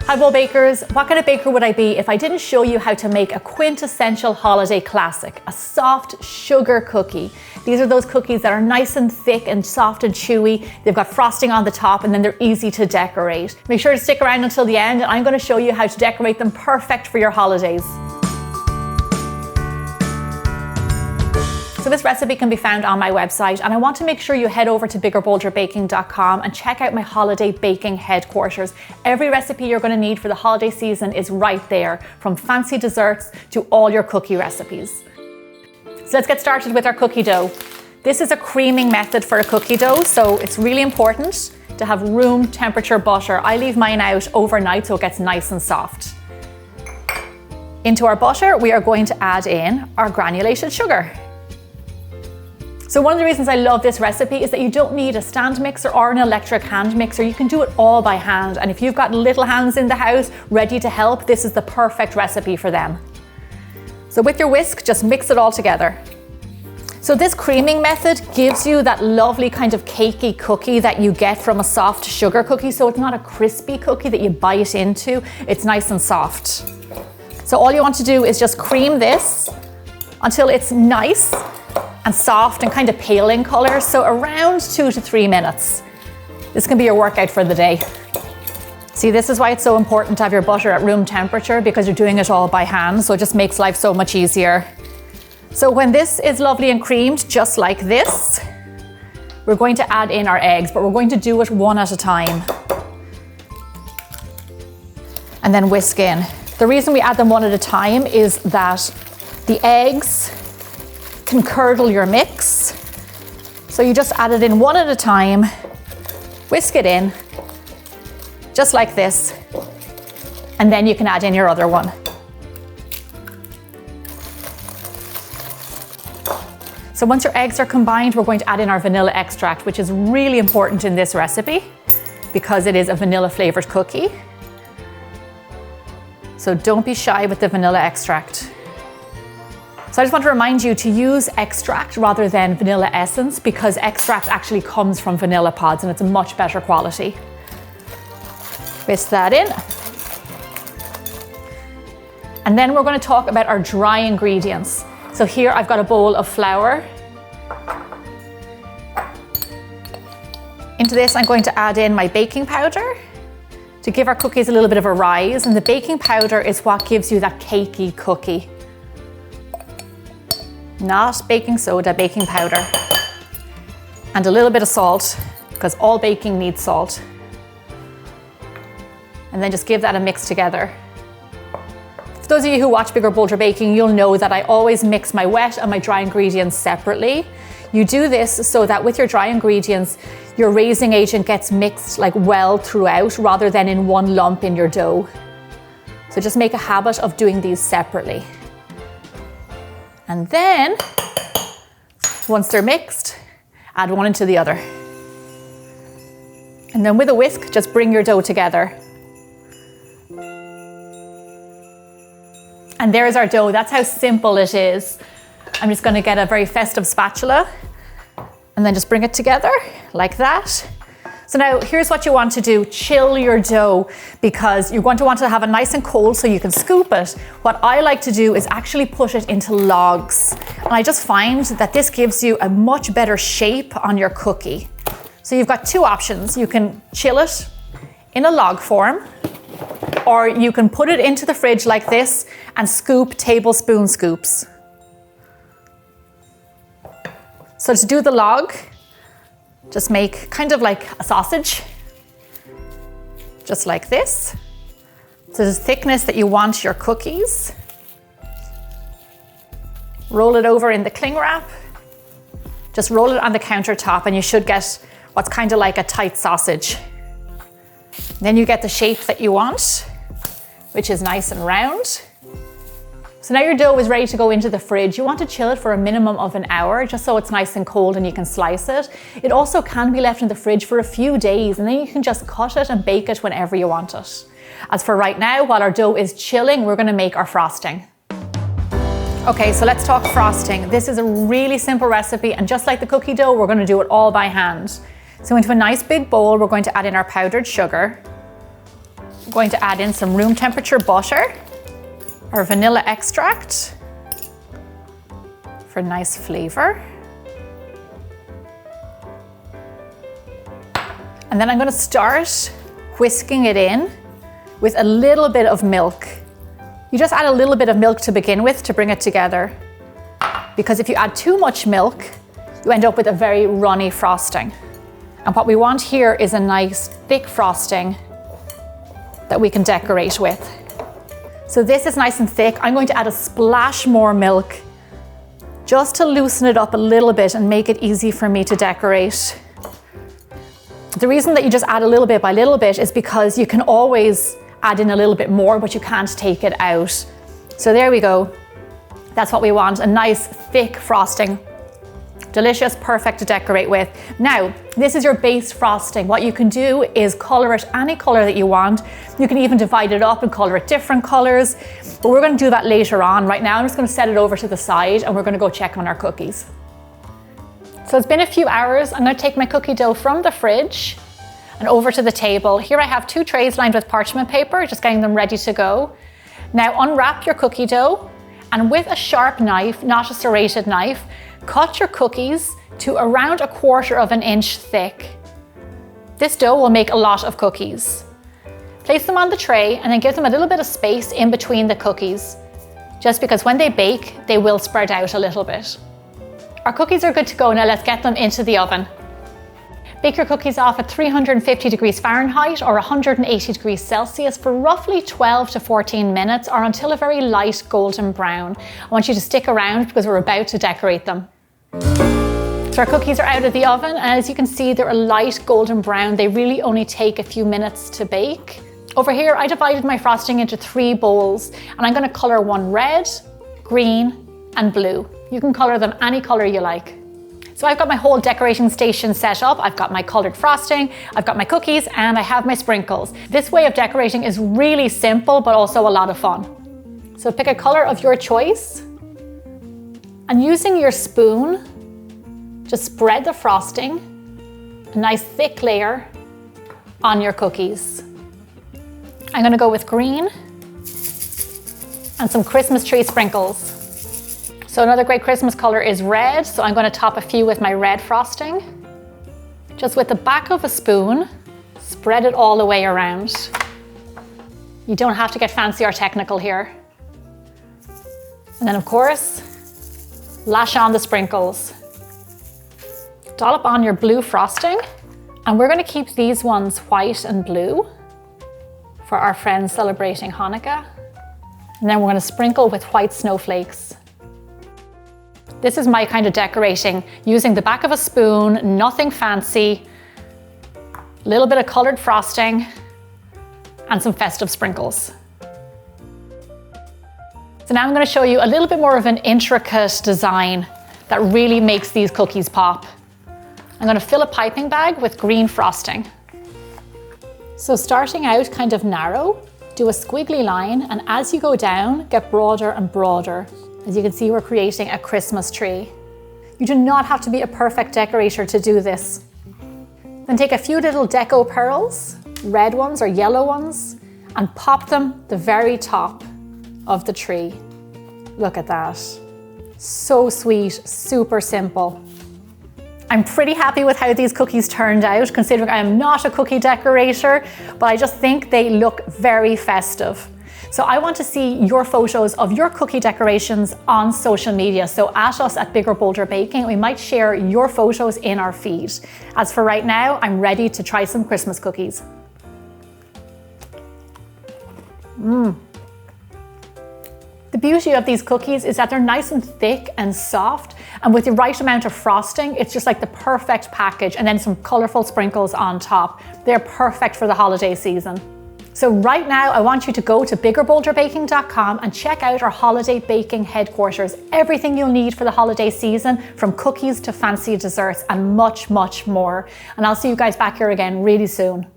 Hi Bowl Bakers, what kind of baker would I be if I didn't show you how to make a quintessential holiday classic, a soft sugar cookie. These are those cookies that are nice and thick and soft and chewy. They've got frosting on the top and then they're easy to decorate. Make sure to stick around until the end and I'm going to show you how to decorate them perfect for your holidays. So this recipe can be found on my website and I want to make sure you head over to biggerbolderbaking.com and check out my holiday baking headquarters. Every recipe you're going to need for the holiday season is right there, from fancy desserts to all your cookie recipes. So let's get started with our cookie dough. This is a creaming method for a cookie dough, so it's really important to have room temperature butter. I leave mine out overnight so it gets nice and soft. Into our butter, we are going to add in our granulated sugar. So one of the reasons I love this recipe is that you don't need a stand mixer or an electric hand mixer. You can do it all by hand. And if you've got little hands in the house ready to help, this is the perfect recipe for them. So with your whisk, just mix it all together. So this creaming method gives you that lovely kind of cakey cookie that you get from a soft sugar cookie. So it's not a crispy cookie that you bite into. It's nice and soft. So all you want to do is just cream this until it's nice and soft and kind of pale in color, so around 2 to 3 minutes. This can be your workout for the day. See, this is why it's so important to have your butter at room temperature, because you're doing it all by hand, so it just makes life so much easier. So when this is lovely and creamed, just like this, we're going to add in our eggs, but we're going to do it one at a time. And then whisk in. The reason we add them one at a time is that the eggs can curdle your mix. So you just add it in one at a time, whisk it in, just like this, and then you can add in your other one. So once your eggs are combined, we're going to add in our vanilla extract, which is really important in this recipe because it is a vanilla flavored cookie. So don't be shy with the vanilla extract. So I just want to remind you to use extract rather than vanilla essence, because extract actually comes from vanilla pods and it's a much better quality. Whisk that in. And then we're going to talk about our dry ingredients. So here I've got a bowl of flour. Into this I'm going to add in my baking powder to give our cookies a little bit of a rise. And the baking powder is what gives you that cakey cookie. Not baking soda, baking powder. And a little bit of salt, because all baking needs salt. And then just give that a mix together. For those of you who watch Bigger Bolder Baking, you'll know that I always mix my wet and my dry ingredients separately. You do this so that with your dry ingredients, your raising agent gets mixed like well throughout rather than in one lump in your dough. So just make a habit of doing these separately. And then, once they're mixed, add one into the other. And then with a whisk, just bring your dough together. And there's our dough. That's how simple it is. I'm just going to get a very festive spatula and then just bring it together like that. So now here's what you want to do. Chill your dough, because you're going to want to have it nice and cold so you can scoop it. What I like to do is actually put it into logs. And I just find that this gives you a much better shape on your cookie. So you've got two options. You can chill it in a log form, or you can put it into the fridge like this and scoop tablespoon scoops. So to do the log, just make kind of like a sausage, just like this. So the thickness that you want your cookies. Roll it over in the cling wrap. Just roll it on the countertop and you should get what's kind of like a tight sausage. Then you get the shape that you want, which is nice and round. So now your dough is ready to go into the fridge. You want to chill it for a minimum of an hour, just so it's nice and cold and you can slice it. It also can be left in the fridge for a few days, and then you can just cut it and bake it whenever you want it. As for right now, while our dough is chilling, we're going to make our frosting. Okay, so let's talk frosting. This is a really simple recipe, and just like the cookie dough, we're going to do it all by hand. So into a nice big bowl, we're going to add in our powdered sugar. I'm going to add in some room temperature butter or vanilla extract for nice flavor. And then I'm going to start whisking it in with a little bit of milk. You just add a little bit of milk to begin with to bring it together. Because if you add too much milk, you end up with a very runny frosting. And what we want here is a nice thick frosting that we can decorate with. So this is nice and thick. I'm going to add a splash more milk just to loosen it up a little bit and make it easy for me to decorate. The reason that you just add a little bit by little bit is because you can always add in a little bit more, but you can't take it out. So there we go. That's what we want, a nice thick frosting. Delicious, perfect to decorate with. Now, this is your base frosting. What you can do is color it any color that you want. You can even divide it up and color it different colors, but we're going to do that later on. Right now, I'm just going to set it over to the side and we're going to go check on our cookies. So it's been a few hours. I'm going to take my cookie dough from the fridge and over to the table. Here I have 2 trays lined with parchment paper, just getting them ready to go. Now unwrap your cookie dough and with a sharp knife, not a serrated knife, cut your cookies to around 1/4 inch thick. This dough will make a lot of cookies. Place them on the tray and then give them a little bit of space in between the cookies, just because when they bake, they will spread out a little bit. Our cookies are good to go. Now let's get them into the oven. Bake your cookies off at 350 degrees Fahrenheit or 180 degrees Celsius for roughly 12 to 14 minutes or until a very light golden brown. I want you to stick around because we're about to decorate them. So our cookies are out of the oven and as you can see, they're a light golden brown. They really only take a few minutes to bake. Over here, I divided my frosting into 3 bowls and I'm going to color one red, green, and blue. You can color them any color you like. So I've got my whole decorating station set up. I've got my colored frosting, I've got my cookies, and I have my sprinkles. This way of decorating is really simple, but also a lot of fun. So pick a color of your choice. And using your spoon, just spread the frosting, a nice thick layer on your cookies. I'm gonna go with green and some Christmas tree sprinkles. So another great Christmas color is red, so I'm going to top a few with my red frosting. Just with the back of a spoon, spread it all the way around. You don't have to get fancy or technical here. And then of course, lash on the sprinkles. Dollop on your blue frosting, and we're going to keep these ones white and blue for our friends celebrating Hanukkah. And then we're going to sprinkle with white snowflakes. This is my kind of decorating, using the back of a spoon, nothing fancy, a little bit of colored frosting, and some festive sprinkles. So now I'm going to show you a little bit more of an intricate design that really makes these cookies pop. I'm going to fill a piping bag with green frosting. So starting out kind of narrow, do a squiggly line, and as you go down, get broader and broader. As you can see, we're creating a Christmas tree. You do not have to be a perfect decorator to do this. Then take a few little deco pearls, red ones or yellow ones, and pop them the very top of the tree. Look at that. So sweet, super simple. I'm pretty happy with how these cookies turned out, considering I am not a cookie decorator, but I just think they look very festive. So I want to see your photos of your cookie decorations on social media. So at us at Bigger Bolder Baking, we might share your photos in our feed. As for right now, I'm ready to try some Christmas cookies. The beauty of these cookies is that they're nice and thick and soft, and with the right amount of frosting, it's just like the perfect package, and then some colorful sprinkles on top. They're perfect for the holiday season. So right now, I want you to go to biggerbolderbaking.com and check out our holiday baking headquarters. Everything you'll need for the holiday season, from cookies to fancy desserts and much, much more. And I'll see you guys back here again really soon.